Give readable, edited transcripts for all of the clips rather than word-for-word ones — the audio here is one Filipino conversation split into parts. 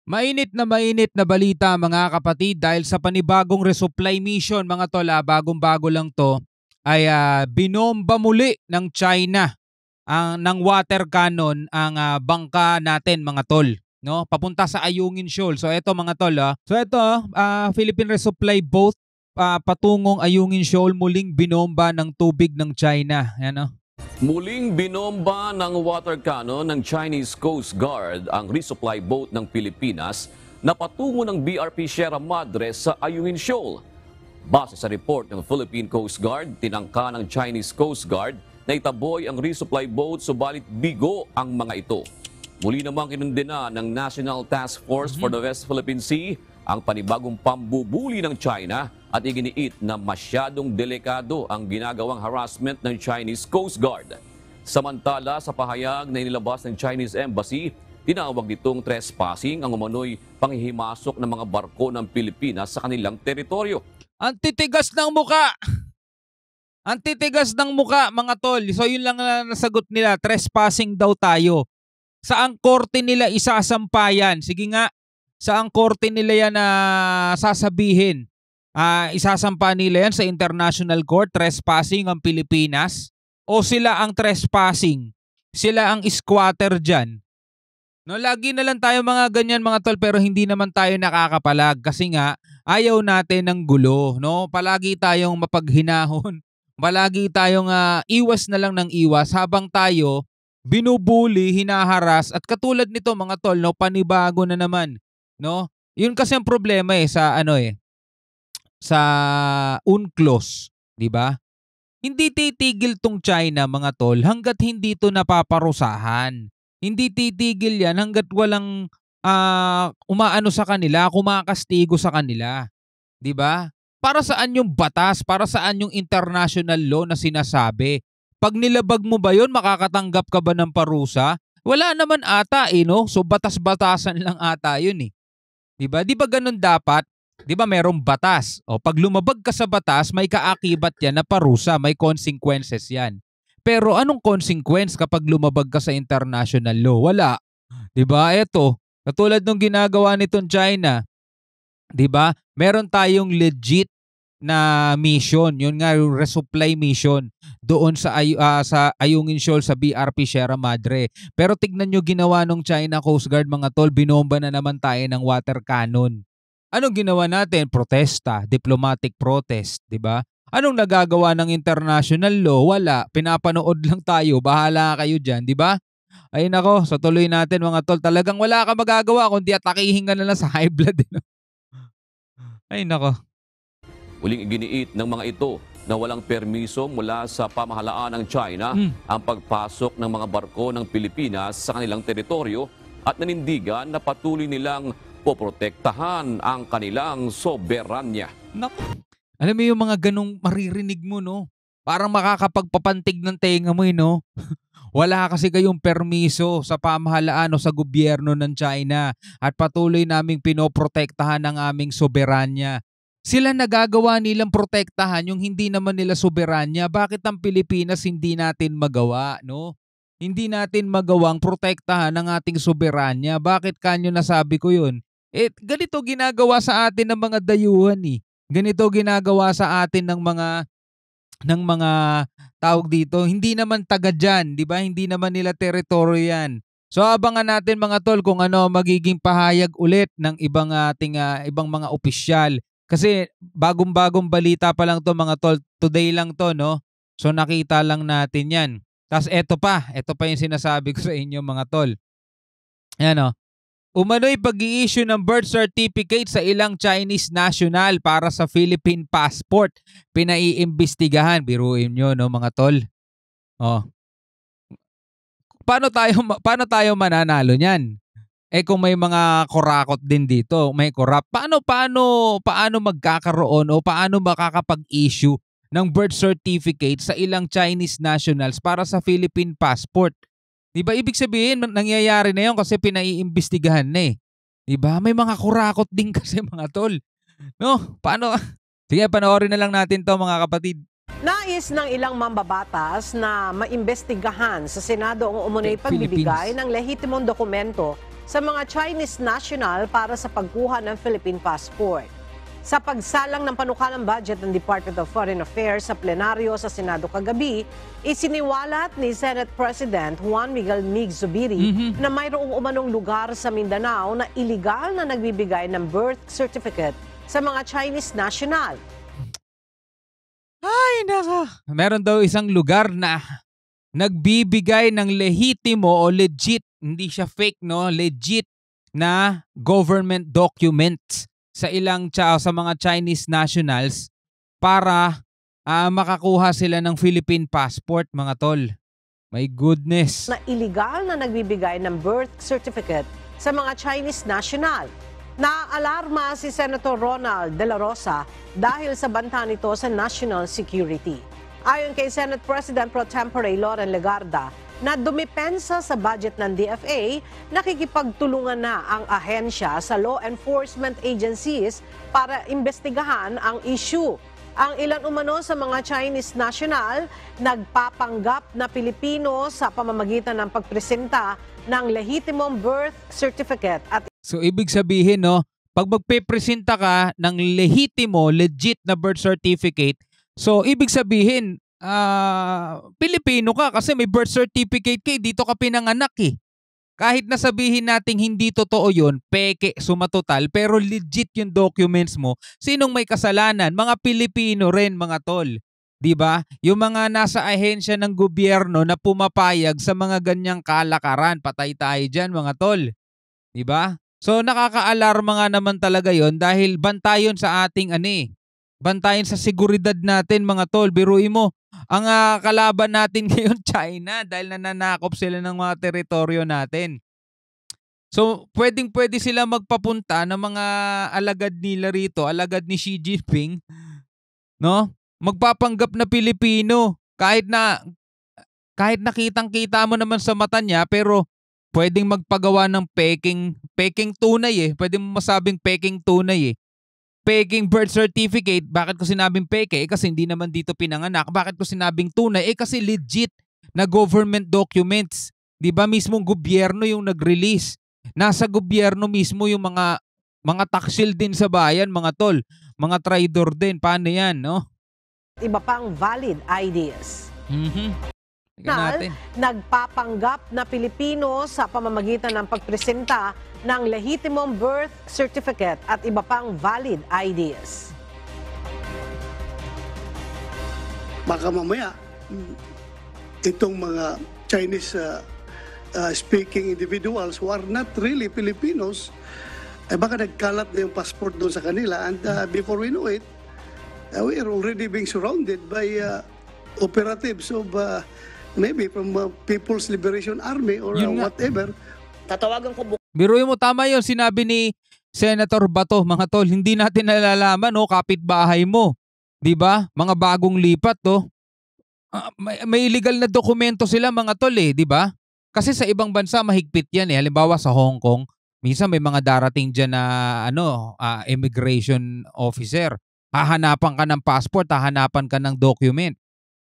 Mainit na balita mga kapatid dahil sa panibagong resupply mission mga tol, bagong-bago lang to ay binomba muli ng China ng water cannon ang bangka natin mga tol, no? Papunta sa Ayungin Shoal. So eto mga tol, Philippine Resupply boat patungong Ayungin Shoal muling binomba ng tubig ng China. Yan oh. Muling binomba ng water cannon ng Chinese Coast Guard ang resupply boat ng Pilipinas na patungo ng BRP Sierra Madre sa Ayungin Shoal. Base sa report ng Philippine Coast Guard, tinangka ng Chinese Coast Guard na itaboy ang resupply boat subalit bigo ang mga ito. Muli namang kinundena ng National Task Force for the West Philippine Sea ang panibagong pambubuli ng China at iginiit na masyadong delikado ang ginagawang harassment ng Chinese Coast Guard. Samantala, sa pahayag na inilabas ng Chinese Embassy, tinawag nitong trespassing ang umano'y panghihimasok ng mga barko ng Pilipinas sa kanilang teritoryo. Ang titigas ng muka! Ang titigas ng muka mga tol. So yun lang na nasagot nila, trespassing daw tayo. Saang korte nila isasampayan? Sige nga, saang korte nila yan na sasabihin? Isasampa nila yan sa International Court, trespassing ang Pilipinas? O sila ang trespassing? Sila ang squatter dyan? No, lagi na lang tayo mga ganyan mga tol, pero hindi naman tayo nakakapalag kasi nga ayaw natin ng gulo. No? Palagi tayong mapaghinahon. Palagi tayong iwas na lang ng iwas habang tayo binubuli, hinaharas at katulad nito mga tol, no, panibago na naman. No? Yun kasi ang problema sa UNCLOS, di ba? Hindi titigil tong China mga tol hanggat hindi to napaparusahan. Hindi titigil yan hanggat walang umaano sa kanila, kumakastigo sa kanila. Di ba? Para saan yung batas? Para saan yung international law na sinasabi? Pag nilabag mo ba yun, makakatanggap ka ba ng parusa? Wala naman ata no? So batas-batasan lang ata yun eh. Di ba? Di ba ganun dapat? Di ba merong batas? O pag lumabag ka sa batas, may kaakibat yan na parusa, may consequences yan. Pero anong consequence kapag lumabag ka sa international law? Wala. Di ba? Eto, katulad nung ginagawa nitong China, di ba? Meron tayong legit na mission. Yun nga yung resupply mission doon sa Ayungin Shoal sa BRP Sierra Madre. Pero tignan nyo ginawa ng China Coast Guard mga tol, binomba na naman tayo ng water cannon. Anong ginawa natin? Protesta, diplomatic protest, di ba? Anong nagagawa ng international law? Wala. Pinapanood lang tayo. Bahala kayo dyan, di ba? Ay nako, sa tuloy natin mga tol, talagang wala ka magagawa kundi atakihin ka na lang sa high blood. Ay nako. Uling iginiit ng mga ito na walang permiso mula sa pamahalaan ng China ang pagpasok ng mga barko ng Pilipinas sa kanilang teritoryo at nanindigan na patuloy nilang poprotektahan ang kanilang soberanya. Naku. Alam mo yung mga ganong maririnig mo, no? Parang makakapagpapantig ng tenga mo, no? Wala kasi kayong permiso sa pamahalaan o sa gobyerno ng China at patuloy naming pinoprotektahan ang aming soberanya. Sila nagagawa nilang protektahan yung hindi naman nila soberanya. Bakit ang Pilipinas hindi natin magawa, no? Hindi natin magawang protektahan ang ating soberanya. Bakit kanyo nasabi ko yun? Ganito ginagawa sa atin ng mga dayuhan eh. Ganito ginagawa sa atin ng mga tawag dito. Hindi naman taga dyan, di ba? Hindi naman nila teritoryo yan. So abangan natin mga tol kung ano magiging pahayag ulit ng ibang mga opisyal. Kasi bagong-bagong balita pa lang to mga tol. Today lang to, no? So nakita lang natin yan. Tapos ito pa yung sinasabi ko sa inyo mga tol. Ayan o. Umano'y pag-i-issue ng birth certificate sa ilang Chinese national para sa Philippine passport. Pinaiimbestigahan. Biruin nyo, no, mga tol? Oh. Paano tayo mananalo niyan? Kung may mga kurakot din dito, may corrupt. Paano magkakaroon o paano makakapag-issue ng birth certificate sa ilang Chinese nationals para sa Philippine passport? Diba ibig sabihin nangyayari na yun kasi pinaiimbestigahan na eh. Diba? May mga kurakot din kasi mga tol. No? Paano? Sige, panoorin na lang natin to mga kapatid. Nais ng ilang mambabatas na maimbestigahan sa Senado ang umunoy pagbibigay ng lehitimong dokumento sa mga Chinese national para sa pagkuha ng Philippine passport. Sa pagsalang ng panukalang budget ng Department of Foreign Affairs sa plenaryo sa Senado kagabi, isiniwalat ni Senate President Juan Miguel Mig Zubiri na mayroong umanong lugar sa Mindanao na iligal na nagbibigay ng birth certificate sa mga Chinese national. Ay, naka. Meron daw isang lugar na nagbibigay ng lehitimo o legit, hindi siya fake, no? Legit na government documents sa mga Chinese nationals para makakuha sila ng Philippine passport, mga tol. My goodness. Na iligal na nagbibigay ng birth certificate sa mga Chinese national. Naalarma si Senator Ronald De La Rosa dahil sa banta nito sa national security. Ayon kay Senate President Pro Tempore Loren Legarda, na dumipensa sa budget ng DFA, nakikipagtulungan na ang ahensya sa law enforcement agencies para imbestigahan ang issue. Ang ilan umano sa mga Chinese national nagpapanggap na Pilipino sa pamamagitan ng pagpresenta ng lehitimong birth certificate at So ibig sabihin, no, pag magpepresenta ka ng lehitimo, legit na birth certificate, so ibig sabihin, Pilipino ka kasi may birth certificate ka, dito ka pinanganak eh. Kahit na sabihin nating hindi totoo yun, peke, sumatotal, pero legit yung documents mo, sinong may kasalanan? Mga Pilipino rin, mga tol. Diba? Yung mga nasa ahensya ng gobyerno na pumapayag sa mga ganyang kalakaran, patay tayo dyan, mga tol. Diba? So nakaka-alarma nga naman talaga yon dahil bantayon sa ating bantayan sa seguridad natin, mga tol. Biruin mo, ang kalaban natin ngayon China dahil nananakop sila ng mga teritoryo natin. So pwedeng-pwede sila magpapunta ng mga alagad nila rito, alagad ni Xi Jinping, no? Magpapanggap na Pilipino kahit nakitang-kita mo naman sa mata niya, pero pwedeng magpagawa ng peking tunay eh. Pwede mo masabing peking tunay eh. Peking birth certificate, bakit ko sinabing peke? Kasi hindi naman dito pinanganak. Bakit ko sinabing tunay? Kasi legit na government documents. 'Di ba mismong gobyerno yung nag-release. Nasa gobyerno mismo yung mga taksil din sa bayan, mga tol. Mga traidor din. Paano 'yan, no? iba pang valid IDs. Nagpapanggap na Pilipino sa pamamagitan ng pagpresenta ng lehitimong birth certificate at iba pang valid IDs. Baka mamaya, itong mga Chinese speaking individuals who are not really Filipinos, baka nagkalat na yung passport doon sa kanila, and before we know it, we are already being surrounded by operatives of maybe from People's Liberation Army or whatever. Tatawagan ko Biruin mo, tama yun. Sinabi ni Senator Bato, mga tol, hindi natin nalalaman, kapitbahay mo. 'Di ba? Mga bagong lipat, may illegal na dokumento sila, mga tol, 'di ba? Kasi sa ibang bansa mahigpit 'yan eh. Halimbawa sa Hong Kong, minsan may mga darating diyan na immigration officer. Hahanapan ka ng passport, hahanapan ka ng document.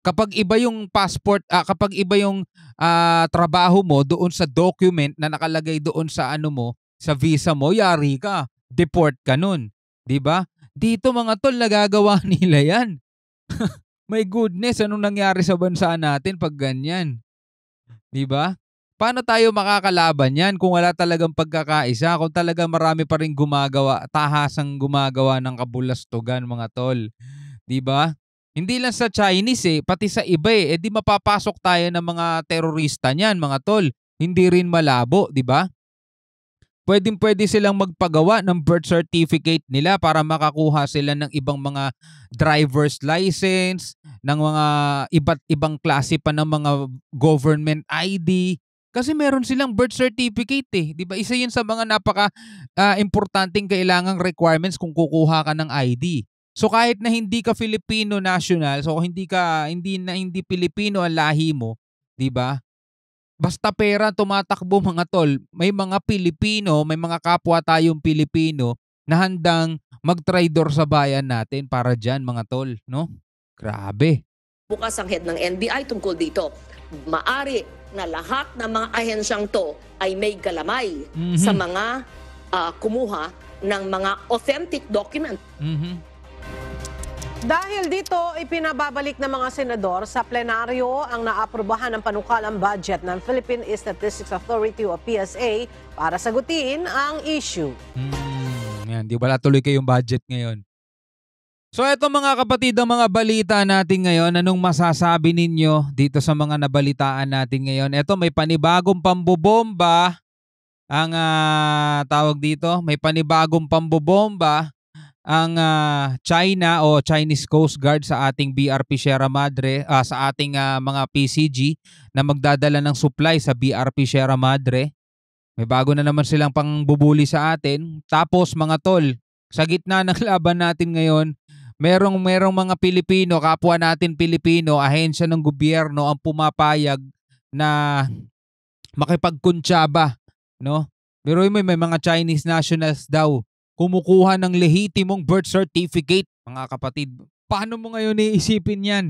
Kapag iba yung passport, kapag iba yung trabaho mo doon sa document na nakalagay doon sa sa visa mo, yari ka, deport ka nun, 'di ba? Dito, mga tol, nagagawa nila 'yan. My goodness, anong nangyari sa bansa natin pag ganyan? 'Di ba? Paano tayo makakalaban 'yan kung wala talagang pagkakaisa, kung talagang marami pa ring tahasang gumagawa ng kabulastugan, mga tol, 'di ba? Hindi lang sa Chinese pati sa iba di mapapasok tayo ng mga terorista niyan, mga tol. Hindi rin malabo, 'di ba? Pwedeng-pwede silang magpagawa ng birth certificate nila para makakuha sila ng ibang mga driver's license, ng mga iba't ibang klase pa ng mga government ID. Kasi meron silang birth certificate 'di ba? Isa 'yun sa mga importanteng kailangang requirements kung kukuha ka ng ID. So kahit na hindi ka Filipino national, so hindi Pilipino ang lahi mo, 'di ba? Basta pera tumatakbo, mga tol. May mga Pilipino, may mga kapwa tayong Pilipino na handang mag-traidor sa bayan natin para diyan, mga tol, no? Grabe. bukas ang head ng NBI tungkol dito. Maari na lahat ng mga ahensyang to ay may galamay sa mga kumuha ng mga authentic document. Dahil dito, ipinababalik ng mga senador sa plenaryo ang naaprubahan ng panukalang budget ng Philippine Statistics Authority o PSA para sagutin ang issue. Yan, di wala tuloy kayong budget ngayon. So eto mga kapatid, ang mga balita natin ngayon, anong masasabi ninyo dito sa mga nabalitaan natin ngayon? Eto, may panibagong pambobomba ang tawag dito, may panibagong pambobomba ang China o Chinese Coast Guard sa ating BRP Sierra Madre, sa ating mga PCG na magdadala ng supply sa BRP Sierra Madre. May bago na naman silang pangbubuli sa atin. Tapos mga tol, sa gitna ng laban natin ngayon, merong mga Pilipino, kapwa natin Pilipino, ahensya ng gobyerno ang pumapayag na makipagkuntsaba, no? Pero may mga Chinese nationals daw kumukuha ng lehitimong birth certificate, mga kapatid. Paano mo ngayon iisipin yan?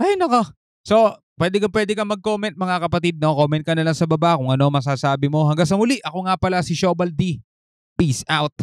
Ay, nako. So, pwede ka mag-comment, mga kapatid, no? Comment ka na lang sa baba kung ano masasabi mo. Hanggang sa muli, ako nga pala si Shobal D. Peace out.